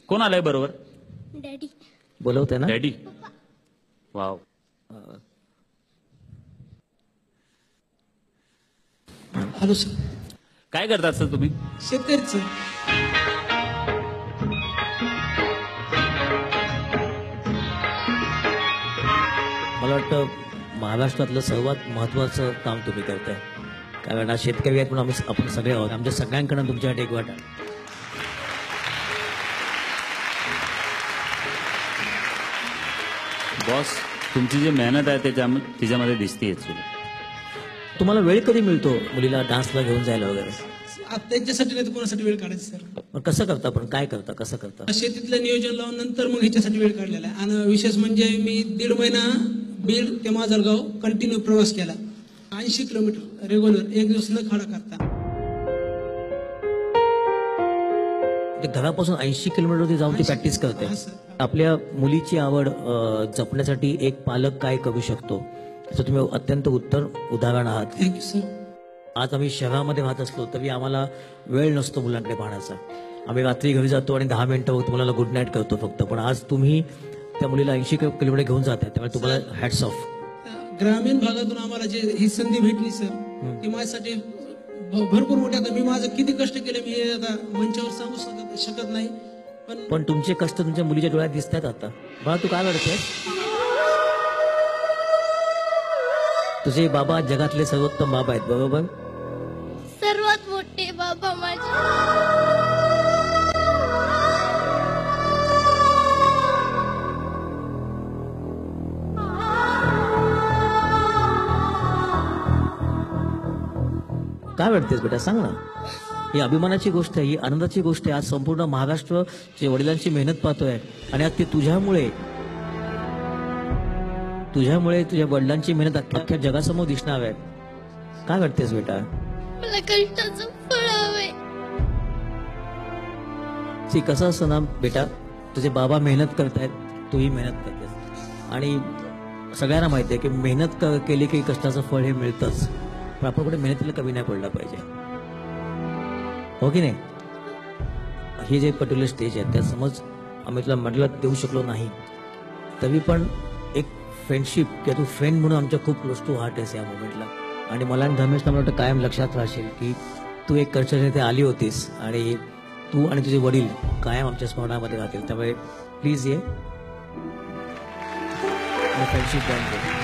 कोण आलाय बरोबर? डॅडी. बोलवते ना डॅडी. वाव. Hello sir. काय करतात सर तुम्ही? शेतकरीच. मला वाटतं महाराष्ट्रातलं सर्वात महत्वाचं काम तुम्ही करताय, कारण आज शेतकरी आहेत म्हणून आपण सगळे आहोत. आमच्या सगळ्यांकडून तुमच्यासाठी एक वाटा. बॉस, तुमची जी मेहनत आहे तिच्यामध्ये दिसते. तुम्हाला वेळ कधी मिळतो मुलीला डान्सला घेऊन जायला वगैरे? त्यांच्यासाठी नाही तर कोणासाठी वेळ काढायचा सर. मग कसं करता, पण काय करता, कसं करता? शेतीतलं नियोजन लावून नंतर मग ह्याच्यासाठी वेळ काढलेला आहे. आणि विशेष म्हणजे मी 1.5 महिना बीड ते माजलगाव कंटिन्यू प्रवास केला. 80 किलोमीटर रेग्युलर, एक दिवस न खाडा करता. घरापासून 80 किलोमीटर जाऊन ती प्रॅक्टिस करते. आपल्या मुलीची आवड जपण्यासाठी एक पालक काय करू शकतो, त्याचं तुम्ही अत्यंत उत्तर उदाहरण आहात. Thank you sir. आज आम्ही शहरामध्ये राहत असलो तरी आम्हाला वेळ नसतो मुलांकडे पाहण्याचा. आम्ही रात्री घरी जातो आणि 10 मिनिटं मुलाला गुड नाईट करतो फक्त. पण आज तुम्ही त्या मुलीला 80 किलोमीटर घेऊन जाताय, त्यामुळे तुम्हाला हॅट्स ऑफ. ग्रामीण भागातून आम्हाला जे ही संधी भेटली सर, ती माझ्यासाठी भरपूर मोठी. आता मी माझं किती कष्ट केले मी आता मंचावर सांगू शकत नाही. पण तुमचे कष्ट तुमच्या मुलीच्या डोळ्यात दिसतात आता. बाळा, तू काय लढते? तुझे बाबा जगातले सर्वोत्तम बाबा आहेत, बरोबर? सर्वात मोठे बाबा माझे. काय वाटतेस बेटा, सांग ना. ही अभिमानाची गोष्ट आहे, ही आनंदाची गोष्ट आहे. आज संपूर्ण महाराष्ट्र जे वडिलांची मेहनत पाहतोय आणि आज ती तुझ्यामुळे तुझ्या वडिलांची मेहनत अख्ख्या जगासमोर दिसणार आहे. काय वाटतेस बेटा? मला कष्टाचं फळ हवंय. कसं असतं ना बेटा, तुझे बाबा मेहनत करतायत, तूही मेहनत करतेस. आणि सगळ्यांना माहिती आहे की मेहनत केली की कष्टाचं फळ हे मिळतंच. पण आपण कुठे मेहनतीला कमी नाही पडला पाहिजे, हो की नाही? हे जे पर्टिक्युलर स्टेज आहे त्या समज आम्ही तुला म्हटलं देऊ शकलो नाही, तरी पण एक फ्रेंडशिप किंवा तू फ्रेंड म्हणून आमच्या खूप क्लोज टू हार्ट आहेस या मोमेंटला. आणि मला आणि धर्मेशला मला वाटतं कायम लक्षात राहशील की तू एक कल्चर इथे आली होतीस आणि तू आणि तुझे वडील कायम आमच्या स्मरणामध्ये राहतील. त्यामुळे प्लीज ये फ्रेंडशिप जॉईन कर.